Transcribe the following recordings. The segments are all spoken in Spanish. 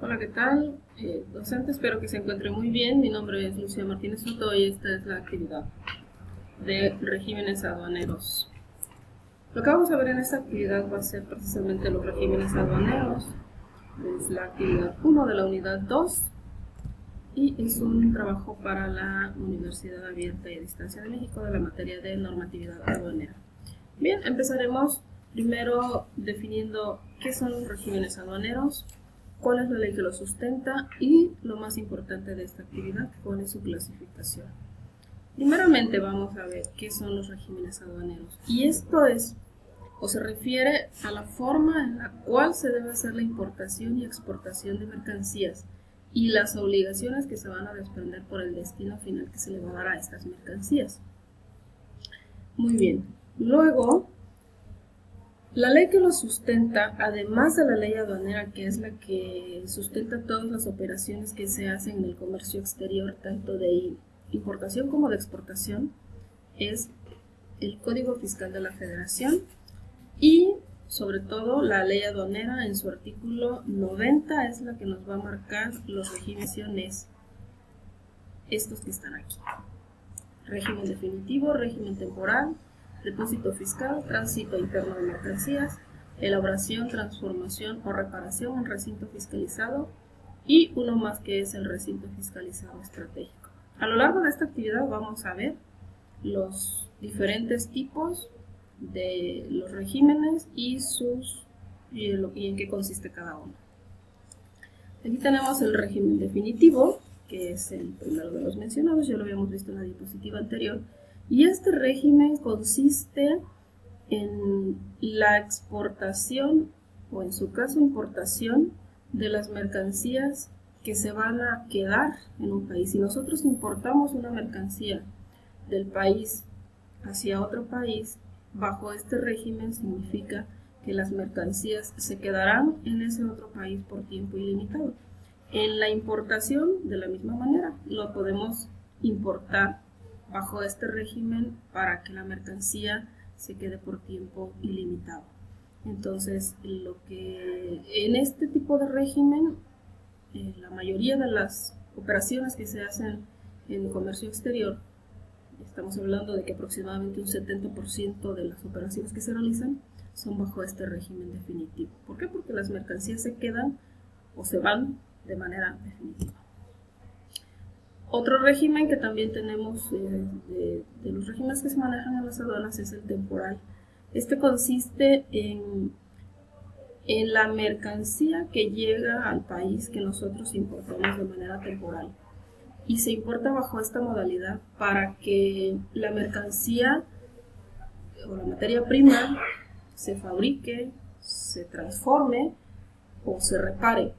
Hola, ¿qué tal? Docente, espero que se encuentre muy bien. Mi nombre es Lucía Martínez Soto y esta es la actividad de regímenes aduaneros. Lo que vamos a ver en esta actividad va a ser precisamente los regímenes aduaneros. Es la actividad 1 de la unidad 2 y es un trabajo para la Universidad Abierta y a Distancia de México de la materia de normatividad aduanera. Bien, empezaremos primero definiendo qué son los regímenes aduaneros, cuál es la ley que los sustenta y, lo más importante de esta actividad, cuál es su clasificación. Primeramente vamos a ver qué son los regímenes aduaneros. Y esto es, o se refiere a la forma en la cual se debe hacer la importación y exportación de mercancías y las obligaciones que se van a desprender por el destino final que se le va a dar a estas mercancías. Muy bien. Luego, la ley que lo sustenta, además de la ley aduanera, que es la que sustenta todas las operaciones que se hacen en el comercio exterior, tanto de importación como de exportación, es el Código Fiscal de la Federación y, sobre todo, la ley aduanera en su artículo 90 es la que nos va a marcar los regímenes, estos que están aquí. Régimen definitivo, régimen temporal, depósito fiscal, tránsito interno de mercancías, elaboración, transformación o reparación en recinto fiscalizado y uno más que es el recinto fiscalizado estratégico. A lo largo de esta actividad vamos a ver los diferentes tipos de los regímenes y en qué consiste cada uno. Aquí tenemos el régimen definitivo, que es el primero de los mencionados, ya lo habíamos visto en la diapositiva anterior, y este régimen consiste en la exportación, o en su caso importación, de las mercancías que se van a quedar en un país. Si nosotros importamos una mercancía del país hacia otro país, bajo este régimen significa que las mercancías se quedarán en ese otro país por tiempo ilimitado. En la importación, de la misma manera, lo podemos importar bajo este régimen para que la mercancía se quede por tiempo ilimitado. Entonces, en este tipo de régimen, la mayoría de las operaciones que se hacen en comercio exterior, estamos hablando de que aproximadamente un 70% de las operaciones que se realizan son bajo este régimen definitivo. ¿Por qué? Porque las mercancías se quedan o se van de manera definitiva. Otro régimen que también tenemos de los regímenes que se manejan en las aduanas es el temporal. Este consiste en la mercancía que llega al país que nosotros importamos de manera temporal. Y se importa bajo esta modalidad para que la mercancía o la materia prima se fabrique, se transforme o se repare.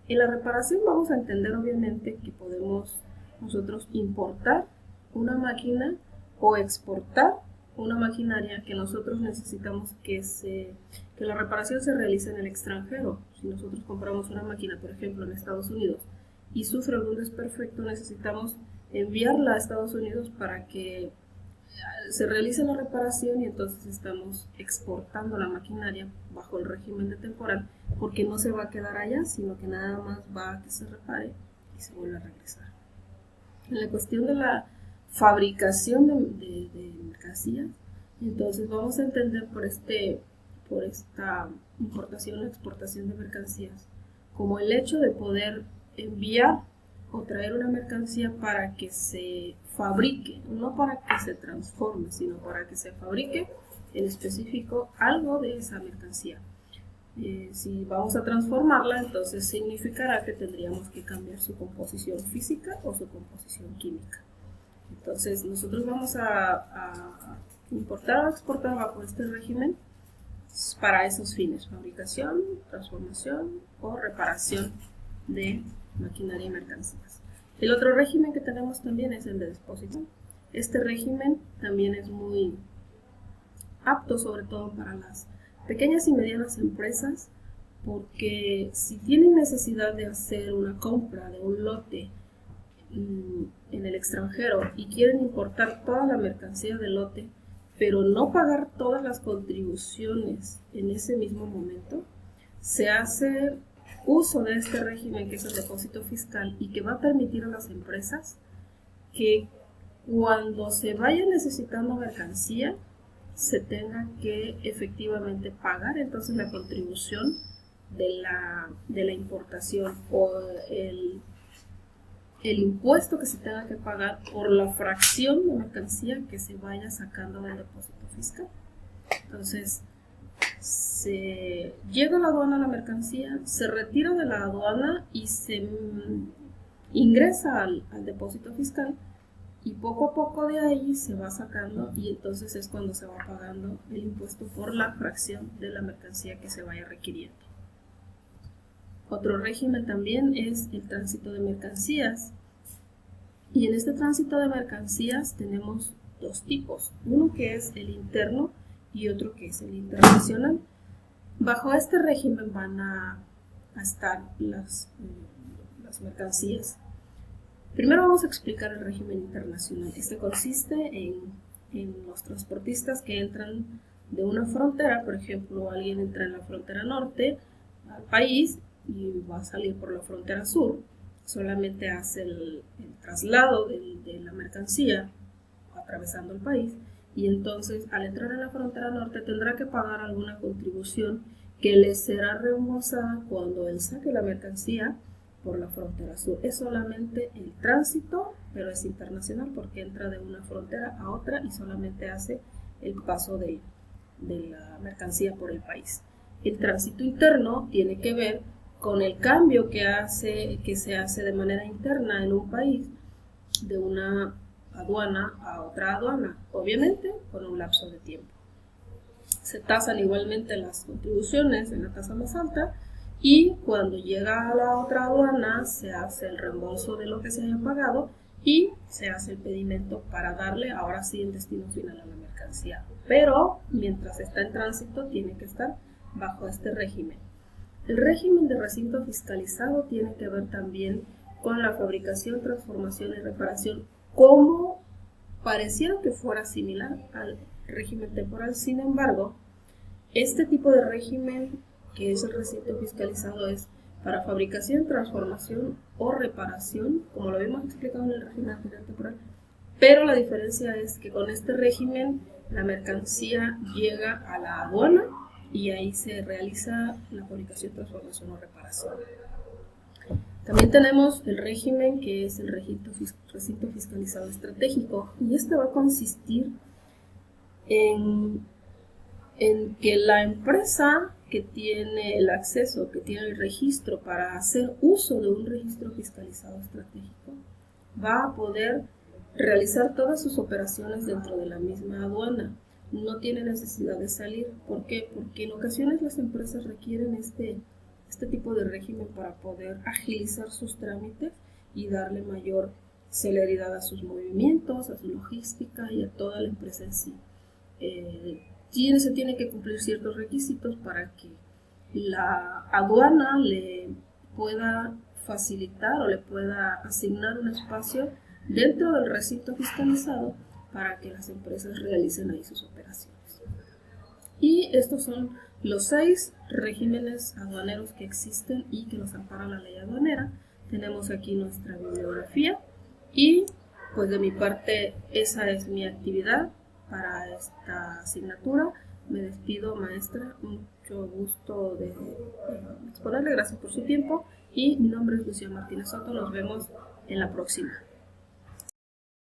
En la reparación vamos a entender obviamente que podemos nosotros importar una máquina o exportar una maquinaria que nosotros necesitamos que la reparación se realice en el extranjero. Si nosotros compramos una máquina, por ejemplo, en Estados Unidos y sufre algún desperfecto, necesitamos enviarla a Estados Unidos para que se realiza la reparación y entonces estamos exportando la maquinaria bajo el régimen de temporal porque no se va a quedar allá, sino que nada más va a que se repare y se vuelve a regresar. En la cuestión de la fabricación de mercancías, entonces vamos a entender por esta importación o exportación de mercancías como el hecho de poder enviar o traer una mercancía para que se fabrique, no para que se transforme, sino para que se fabrique en específico algo de esa mercancía. Si vamos a transformarla, entonces significará que tendríamos que cambiar su composición física o su composición química. Entonces nosotros vamos a importar o exportar bajo este régimen para esos fines: fabricación, transformación o reparación de maquinaria y mercancías. El otro régimen que tenemos también es el de depósito. Este régimen también es muy apto sobre todo para las pequeñas y medianas empresas, porque si tienen necesidad de hacer una compra de un lote en el extranjero y quieren importar toda la mercancía del lote, pero no pagar todas las contribuciones en ese mismo momento, se hace uso de este régimen que es el depósito fiscal y que va a permitir a las empresas que cuando se vaya necesitando mercancía se tenga que efectivamente pagar entonces la contribución de la importación o el impuesto que se tenga que pagar por la fracción de mercancía que se vaya sacando del depósito fiscal. Entonces, se llega a la aduana la mercancía, se retira de la aduana y se ingresa al depósito fiscal, y poco a poco de ahí se va sacando, y entonces es cuando se va pagando el impuesto por la fracción de la mercancía que se vaya requiriendo. Otro régimen también es el tránsito de mercancías, y en este tránsito de mercancías tenemos dos tipos, uno que es el interno y otro que es el internacional. Bajo este régimen van a estar las mercancías. Primero vamos a explicar el régimen internacional. Este consiste en los transportistas que entran de una frontera. Por ejemplo, alguien entra en la frontera norte al país y va a salir por la frontera sur. Solamente hace el traslado de la mercancía atravesando el país, y entonces al entrar en la frontera norte tendrá que pagar alguna contribución que le será reembolsada cuando él saque la mercancía por la frontera sur. Es solamente el tránsito, pero es internacional porque entra de una frontera a otra y solamente hace el paso de la mercancía por el país. El tránsito interno tiene que ver con el cambio que se hace de manera interna en un país de una aduana a otra aduana, obviamente con un lapso de tiempo. Se tasan igualmente las contribuciones en la tasa más alta, y cuando llega a la otra aduana se hace el reembolso de lo que se haya pagado y se hace el pedimento para darle ahora sí el destino final a la mercancía. Pero mientras está en tránsito tiene que estar bajo este régimen. El régimen de recinto fiscalizado tiene que ver también con la fabricación, transformación y reparación, como pareciera que fuera similar al régimen temporal. Sin embargo, este tipo de régimen, que es el recinto fiscalizado, es para fabricación, transformación o reparación, como lo habíamos explicado en el régimen anterior temporal, pero la diferencia es que con este régimen la mercancía llega a la aduana y ahí se realiza la fabricación, transformación o reparación. También tenemos el régimen que es el recinto fiscalizado estratégico, y este va a consistir en que la empresa que tiene el acceso, que tiene el registro para hacer uso de un registro fiscalizado estratégico, va a poder realizar todas sus operaciones dentro de la misma aduana. No tiene necesidad de salir. ¿Por qué? Porque en ocasiones las empresas requieren este tipo de régimen para poder agilizar sus trámites y darle mayor celeridad a sus movimientos, a su logística y a toda la empresa en sí. Se tienen que cumplir ciertos requisitos para que la aduana le pueda facilitar o le pueda asignar un espacio dentro del recinto fiscalizado para que las empresas realicen ahí sus operaciones. Y estos son los 6 regímenes aduaneros que existen y que nos ampara la ley aduanera. Tenemos aquí nuestra bibliografía y pues de mi parte esa es mi actividad para esta asignatura. Me despido, maestra, mucho gusto de exponerle, gracias por su tiempo, y mi nombre es Lucía Martínez Soto. Nos vemos en la próxima.